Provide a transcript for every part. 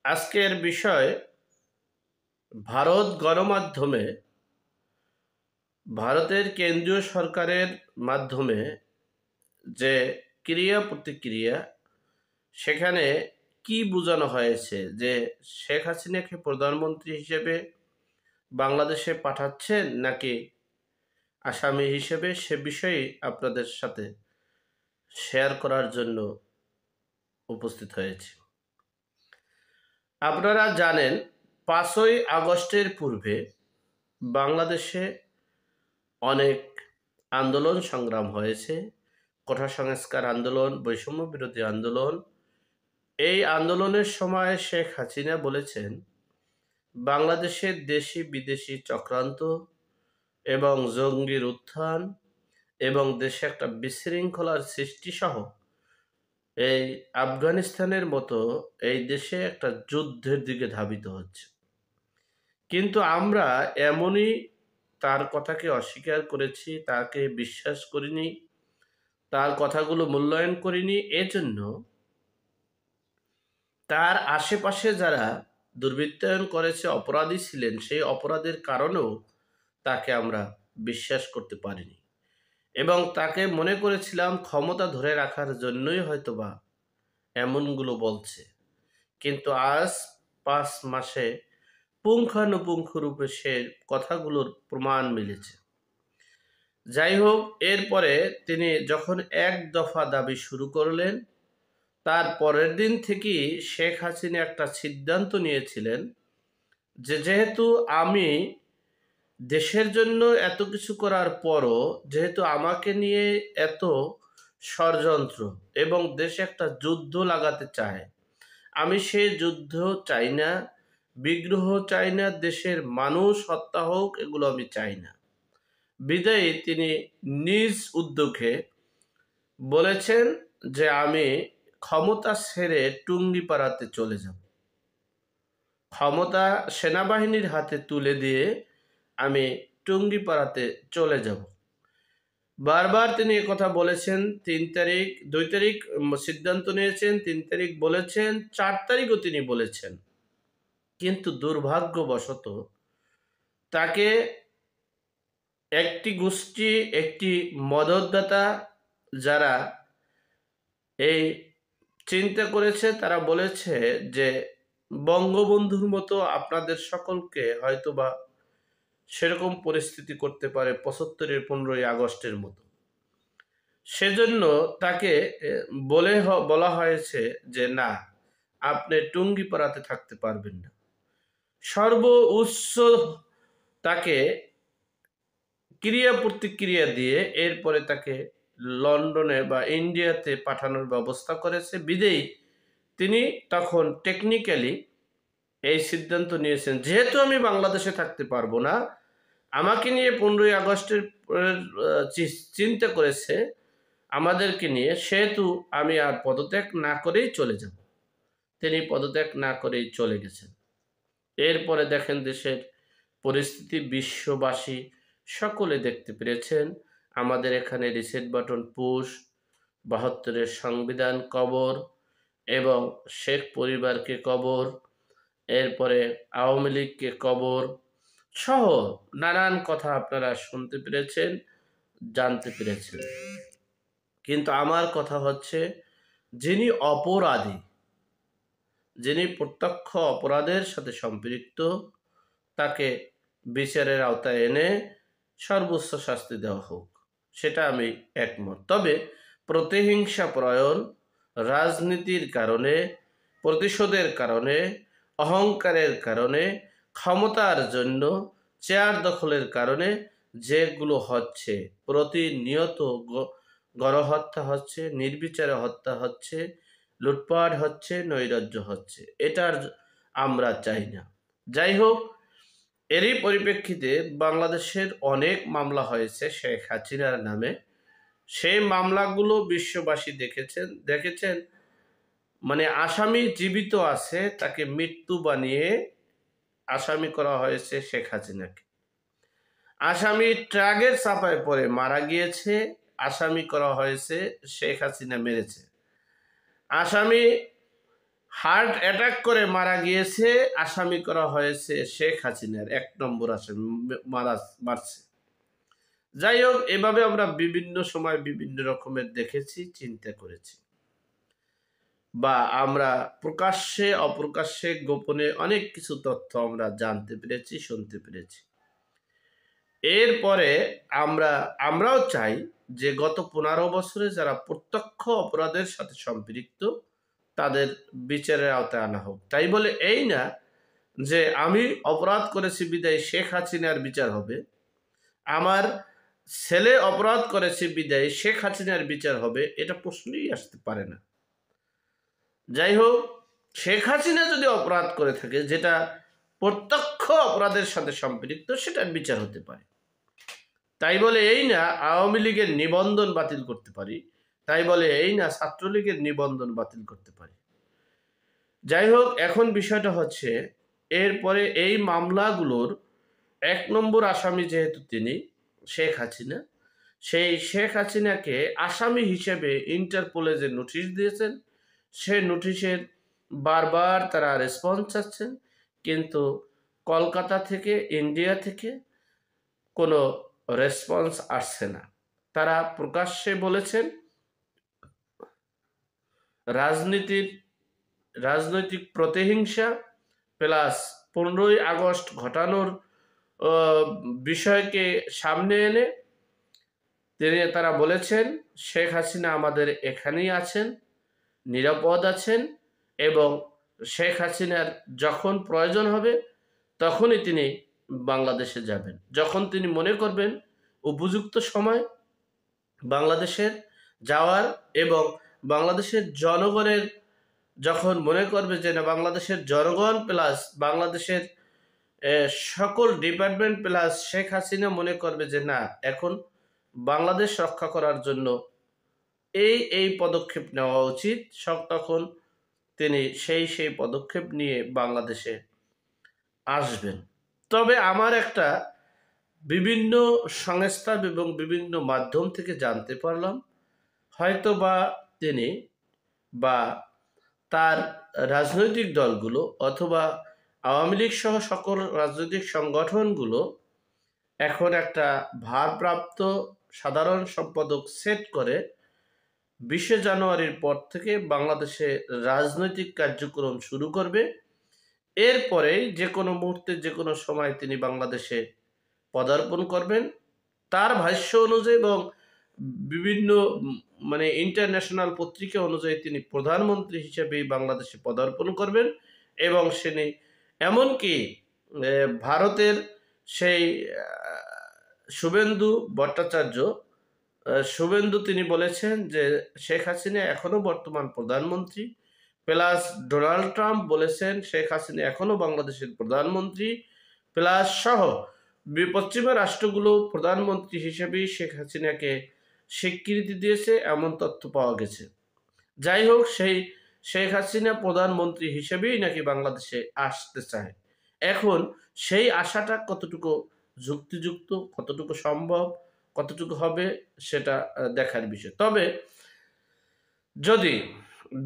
আজকের বিষয় ভারত গণমাধ্যমে ভারতের কেন্দ্রীয় সরকারের মাধ্যমে যে ক্রিয়া প্রতিক্রিয়া সেখানে কি বোঝানো হয়েছে যে শেখ হাসিনাকে প্রধানমন্ত্রী হিসেবে বাংলাদেশে পাঠাচ্ছেন নাকি আসামি হিসেবে সে বিষয়ে আপনাদের সাথে শেয়ার করার জন্য উপস্থিত হয়েছে। আপনারা জানেন 5ই আগস্টের পূর্বে বাংলাদেশে অনেক আন্দোলন সংগ্রাম হয়েছে। কোটা সংস্কার আন্দোলন, বৈষম্য বিরোধী আন্দোলন। এই আন্দোলনের সময় শেখ হাসিনা বলেছেন বাংলাদেশের দেশি বিদেশি চক্রান্ত এবং জঙ্গির উত্থান এবং দেশে একটা বিশৃঙ্খলার সৃষ্টি সহ এই আফগানিস্তানের মতো এই দেশে একটা যুদ্ধের দিকে ধাবিত হচ্ছে। কিন্তু আমরা এমনই তার কথাকে অস্বীকার করেছি, তাকে বিশ্বাস করিনি, তার কথাগুলো মূল্যায়ন করিনি। এজন্য তার আশেপাশে যারা দুর্বৃত্তায়ন করেছে, অপরাধী ছিলেন, সেই অপরাধের কারণেও তাকে আমরা বিশ্বাস করতে পারিনি এবং তাকে মনে করেছিলাম ক্ষমতা ধরে রাখার জন্যই হয়তোবা এমনগুলো বলছে। কিন্তু আজ 5 মাসে পুঙ্খানুপুঙ্খ রূপে সে কথাগুলোর প্রমাণ মিলেছে। যাই হোক, এরপরে তিনি যখন এক দফা দাবি শুরু করলেন, তার পরের দিন থেকেই শেখ হাসিনা একটা সিদ্ধান্ত নিয়েছিলেন যে যেহেতু আমি দেশের জন্য এত কিছু করার পরও যেহেতু আমাকে নিয়ে এত ষড়যন্ত্র এবং দেশে একটা যুদ্ধ লাগাতে চায়, আমি সে যুদ্ধ চাই না, বিগ্রহ চাই না, দেশের মানুষ হত্যা হোক, এগুলো আমি চাই না। বিদায়ী তিনি নিজ উদ্যোগে বলেছেন যে আমি ক্ষমতা ছেড়ে টুঙ্গিপাড়াতে চলে যাব, ক্ষমতা সেনাবাহিনীর হাতে তুলে দিয়ে আমি টুঙ্গিপাড়াতে চলে যাব। বারবার তিনি কথা বলেছেন। 3 তারিখ, 2 তারিখ সিদ্ধান্ত নিয়েছেন, 3 তারিখ বলেছেন, 4 তারিখও তিনি বলেছেন। কিন্তু দুর্ভাগ্যবশত তাকে একটি গোষ্ঠী, একটি মদতদাতা যারা এই চিন্তা করেছে, তারা বলেছে যে বঙ্গবন্ধুর মতো আপনাদের সকলকে হয়তোবা সেরকম পরিস্থিতি করতে পারে 75-এর 15ই আগস্টের মতো। সেজন্য তাকে বলা হয়েছে যে না, আপনি টুঙ্গিপাড়াতে থাকতে পারবেন না। সর্বোচ্চ তাকে ক্রিয়া প্রতিক্রিয়া দিয়ে এরপরে তাকে লন্ডনে বা ইন্ডিয়াতে পাঠানোর ব্যবস্থা করেছে। বিদেয়ী তিনি তখন টেকনিক্যালি এই সিদ্ধান্ত নিয়েছেন, যেহেতু আমি বাংলাদেশে থাকতে পারবো না, আমাকে নিয়ে 15ই আগস্টের চিন্তা করেছে আমাদেরকে নিয়ে, সেহেতু আমি আর পদত্যাগ না করেই চলে যাব। তিনি পদত্যাগ না করেই চলে গেছেন। এরপরে দেখেন দেশের পরিস্থিতি, বিশ্ববাসী সকলে দেখতে পেরেছেন। আমাদের এখানে রিসেট বাটন পুশ, 72-এর সংবিধান কবর এবং শেখ পরিবারকে কবর, এরপরে আওয়ামী লীগকে কবর সহ নানান কথা আপনারা শুনতে পেরেছেন, জানতে পেরেছেন। কিন্তু আমার কথা হচ্ছে, যিনি অপরাধী, যিনি প্রত্যক্ষ অপরাধের সাথে সম্পৃক্ত, তাকে বিচারের আওতায় এনে সর্বোচ্চ শাস্তি দেওয়া হোক, সেটা আমি একমত। তবে প্রতিহিংসা প্রয়ণ, রাজনীতির কারণে, প্রতিশোধের কারণে, অহংকারের কারণে, ক্ষমতার জন্য, চেয়ার দখলের কারণে যেগুলো হচ্ছে, প্রতিনিয়ত গণহত্যা হচ্ছে, নির্বিচারে হত্যা হচ্ছে, লুটপাট হচ্ছে, নৈরাজ্য হচ্ছে, এটার আমরা চাই না। যাই হোক, এরই পরিপ্রেক্ষিতে বাংলাদেশের অনেক মামলা হয়েছে শেখ হাসিনার নামে। সেই মামলাগুলো বিশ্ববাসী দেখেছেন। মানে আসামি জীবিত আছে, তাকে মৃত্যু বানিয়ে আসামি করা হয়েছে শেখ হাসিনাকে। আসামি ট্রাকের চাপায় পড়ে মারা গিয়েছে, আসামি করা হয়েছে শেখ হাসিনা মেরেছে। আসামি হার্ট অ্যাটাক করে মারা গিয়েছে, আসামি করা হয়েছে শেখ হাসিনার ১ নম্বর আসামি মারছে। যাই হোক, এভাবে আমরা বিভিন্ন সময় বিভিন্ন রকমের দেখেছি, চিন্তা করেছি, বা আমরা প্রকাশ্যে অপ্রকাশ্যে গোপনে অনেক কিছু তথ্য আমরা জানতে পেরেছি, শুনতে পেরেছি। এরপরে আমরাও চাই যে গত ১৫ বছরে যারা প্রত্যক্ষ অপরাধের সাথে সম্পৃক্ত তাদের বিচারের আওতায় আনা হোক। তাই বলে এই না যে আমি অপরাধ করেছি বিদায় শেখ হাসিনার বিচার হবে, আমার ছেলে অপরাধ করেছে বিদায় শেখ হাসিনার বিচার হবে, এটা প্রশ্নই আসতে পারে না। যাই হোক, শেখ হাসিনা যদি অপরাধ করে থাকে যেটা প্রত্যক্ষ অপরাধের সাথে সম্পৃক্ত, সেটার বিচার হতে পারে। তাই বলে এই না আওয়ামী লীগের নিবন্ধন বাতিল করতে পারি, তাই বলে এই না ছাত্রলীগের নিবন্ধন বাতিল করতে পারি। যাই হোক, এখন বিষয়টা হচ্ছে এরপরে এই মামলাগুলোর ১ নম্বর আসামি যেহেতু তিনি শেখ হাসিনা, সেই শেখ হাসিনাকে আসামি হিসেবে ইন্টারপোলে যে নোটিশ দিয়েছেন, সে নোটিশের বারবার তারা রেসপন্স চাচ্ছেন, কিন্তু কলকাতা থেকে, ইন্ডিয়া থেকে কোনো রেসপন্স আসছে না। তারা প্রকাশ্যে বলেছেন রাজনৈতিক প্রতিহিংসা প্লাস ১৫ই আগস্ট ঘটানোর বিষয়কে সামনে এনে তারা বলেছেন শেখ হাসিনা আমাদের এখানেই আছেন, নিরাপদ আছেন, এবং শেখ হাসিনার যখন প্রয়োজন হবে তখনই তিনি বাংলাদেশে যাবেন। যখন তিনি মনে করবেন উপযুক্ত সময় বাংলাদেশের যাওয়ার, এবং বাংলাদেশের জনগণের যখন মনে করবে যে না, বাংলাদেশের জনগণ প্লাস বাংলাদেশের সকল ডিপার্টমেন্ট প্লাস শেখ হাসিনা মনে করবে যে না, এখন বাংলাদেশ রক্ষা করার জন্য এই পদক্ষেপ নেওয়া উচিত, তখন তিনি সেই পদক্ষেপ নিয়ে বাংলাদেশে আসবেন। তবে আমার একটা বিভিন্ন সংস্থা এবং বিভিন্ন মাধ্যম থেকে জানতে পারলাম, হয়তো বা তিনি বা তার রাজনৈতিক দলগুলো অথবা আওয়ামী লীগ সহ সকল রাজনৈতিক সংগঠনগুলো এখন একটা ভারপ্রাপ্ত সাধারণ সম্পাদক সেট করে ২০শে জানুয়ারির পর থেকে বাংলাদেশে রাজনৈতিক কার্যক্রম শুরু করবে। এরপরেই যে কোনো মুহূর্তে যে কোনো সময় তিনি বাংলাদেশে পদার্পণ করবেন। তার ভাষ্য অনুযায়ী এবং বিভিন্ন ইন্টারন্যাশনাল পত্রিকা অনুযায়ী তিনি প্রধানমন্ত্রী হিসেবেই বাংলাদেশে পদার্পণ করবেন, এবং তিনি এমনকি ভারতের সেই শুভেন্দু ভট্টাচার্য তিনি বলেছেন যে শেখ হাসিনা এখনো বর্তমান প্রধানমন্ত্রী, প্লাস ডোনাল্ড ট্রাম্প বলেছেন শেখ হাসিনা এখনো বাংলাদেশের প্রধানমন্ত্রী, প্লাস সহ পশ্চিমা রাষ্ট্রগুলো প্রধানমন্ত্রী হিসেবেই শেখ হাসিনাকে স্বীকৃতি দিয়েছে, এমন তথ্য পাওয়া গেছে। যাই হোক, সেই শেখ হাসিনা প্রধানমন্ত্রী হিসেবেই নাকি বাংলাদেশে আসতে চায়। এখন সেই আশাটা কতটুকু যুক্তিযুক্ত, কতটুকু সম্ভব, কতটুকু হবে, সেটা দেখার বিষয়। তবে যদি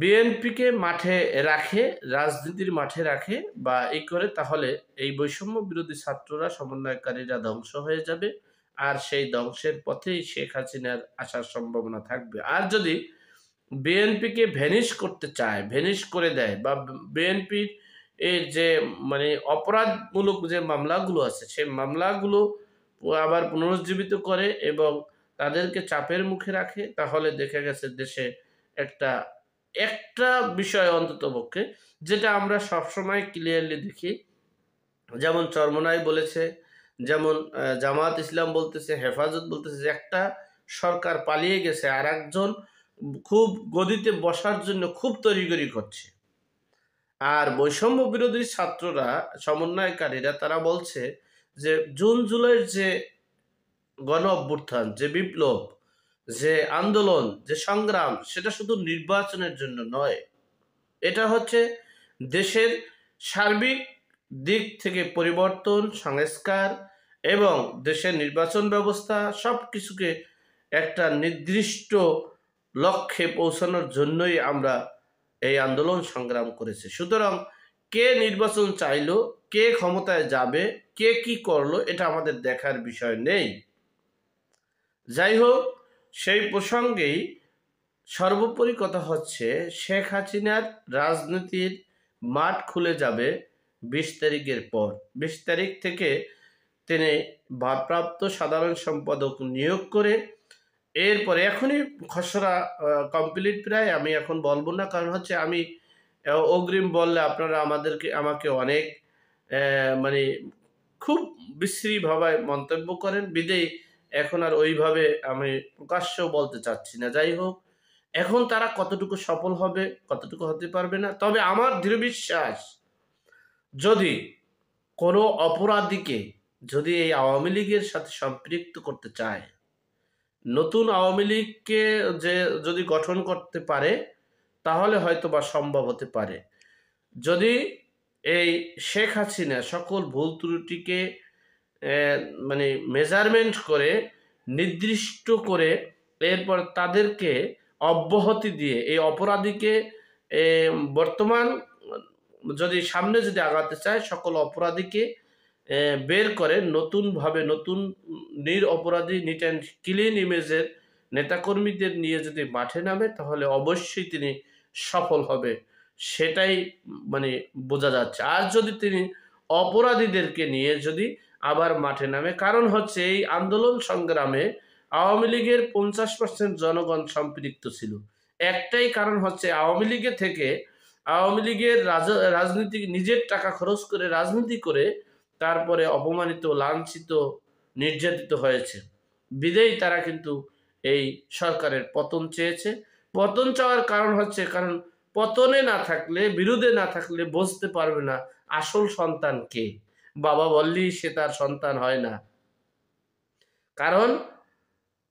বিএনপিকে মাঠে রাখে, রাজনীতির মাঠে রাখে বা এই করে, তাহলে এই বৈষম্য বিরোধী ছাত্ররা, সমন্বয়কারীরা ধ্বংস হয়ে যাবে, আর সেই ধ্বংসের পথেই শেখ হাসিনার আসার সম্ভাবনা থাকবে। আর যদি বিএনপিকে ভ্যানিশ করতে চায়, ভ্যানিশ করে দেয়, বা বিএনপির এই যে অপরাধমূলক যে মামলাগুলো আছে সেই মামলাগুলো আবার পুনরুজ্জীবিত করে এবং তাদেরকে চাপের মুখে রাখে, তাহলে দেখা গেছে দেশে একটা বিষয় অন্তত পক্ষে, যেটা আমরা সবসময় ক্লিয়ারলি দেখি, যেমন চরমোনাই বলেছে, যেমন জামাত ইসলাম বলতেছে, হেফাজত বলতেছে যে একটা সরকার পালিয়ে গেছে, আর একজন খুব গদিতে বসার জন্য খুব তড়িঘড়ি করছে। আর বৈষম্য বিরোধী ছাত্ররা, সমন্বয়কারীরা, তারা বলছে যে জুন জুলাইয়ের যে গণ অভ্যুত্থান, যে বিপ্লব, যে আন্দোলন, যে সংগ্রাম, সেটা শুধু নির্বাচনের জন্য নয়, এটা হচ্ছে দেশের সার্বিক দিক থেকে পরিবর্তন, সংস্কার এবং দেশের নির্বাচন ব্যবস্থা সব কিছুকে একটা নির্দিষ্ট লক্ষ্যে পৌঁছানোর জন্যই আমরা এই আন্দোলন সংগ্রাম করেছে। সুতরাং কে নির্বাচন চাইলো, কে ক্ষমতায় যাবে, কে কি করলো, এটা আমাদের দেখার বিষয় নেই। যাই হোক, সেই প্রসঙ্গেই সর্বোপরি কথা হচ্ছে, শেখ হাসিনার রাজনীতির মাঠ খুলে যাবে 20 তারিখের পর। 20 তারিখ থেকে তিনি ভারপ্রাপ্ত সাধারণ সম্পাদক নিয়োগ করে এরপরে এখনই খসড়া কমপ্লিট প্রায়, আমি এখন বলবো না, কারণ হচ্ছে আমি অগ্রিম বললে আপনারা আমাকে অনেক মানে খুব বিশ্রীভাবে মন্তব্য করেন, বিদেয় এখন আর ওইভাবে আমি প্রকাশ্যেও বলতে চাচ্ছি না। যাই হোক, এখন তারা কতটুকু সফল হবে, কতটুকু হতে পারবে না, তবে আমার দৃঢ় বিশ্বাস, যদি কোনো অপরাধীকে যদি এই আওয়ামী লীগের সাথে সম্পৃক্ত করতে চায়, নতুন আওয়ামী লীগকে যে যদি গঠন করতে পারে, তাহলে হয়তো বা সম্ভব হতে পারে। যদি এই শেখ হাসিনা সকল ভুল ত্রুটিকে মানে মেজারমেন্ট করে, নির্দিষ্ট করে, এরপর তাদেরকে অব্যাহতি দিয়ে এই অপরাধীকে বর্তমান যদি সামনে যদি আগাতে চায়, সকল অপরাধীকে বের করে নতুনভাবে নতুন অপরাধী নিট অ্যান্ড ক্লিন ইমেজের নেতাকর্মীদের নিয়ে যদি মাঠে নামে, তাহলে অবশ্যই তিনি সফল হবে, সেটাই মানে বোঝা যাচ্ছে। আর যদি তিনি অপরাধীদেরকে নিয়ে যদি আবার মাঠে নামে, কারণ হচ্ছে এই আন্দোলন সংগ্রামে আওয়ামী লীগের 50% জনগণ সম্পৃক্ত ছিল। একটাই কারণ হচ্ছে, আওয়ামী লীগের থেকে আওয়ামী লীগের রাজনীতি নিজের টাকা খরচ করে রাজনীতি করে তারপরে অপমানিত, লাঞ্ছিত, নির্যাতিত হয়েছে, বিদেয় তারা কিন্তু এই সরকারের পতন চেয়েছে। পতন চাওয়ার কারণ হচ্ছে, কারণ পতনে না থাকলে, বিরুদ্ধে না থাকলে বুঝতে পারবে না আসল সন্তান কে। বাবা বললেই সে তার সন্তান হয় না, কারণ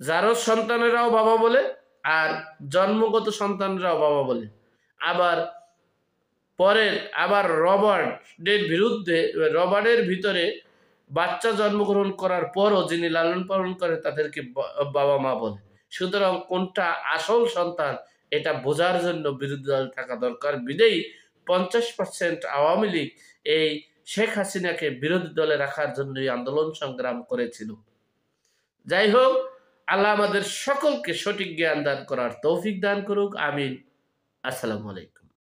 জারজ সন্তানেরাও বাবা বলে, আর জন্মগত সন্তানরাও বাবা বলে। আবার রবার্টের ভিতরে বাচ্চা জন্মগ্রহণ করার পরও যিনি লালন পালন করে তাদেরকে বাবা মা বলে। সুতরাং কোনটা আসল সন্তান, এটা বোঝার জন্য বিরোধী দল থাকা দরকার। বিদেয়ী 50% আওয়ামী লীগ এই শেখ হাসিনাকে বিরোধী দলে রাখার জন্যই আন্দোলন সংগ্রাম করেছিল। যাই হোক, আল্লাহ আমাদের সকলকে সঠিক জ্ঞান দান করার তৌফিক দান করুক, আমিন। আসসালামু আলাইকুম।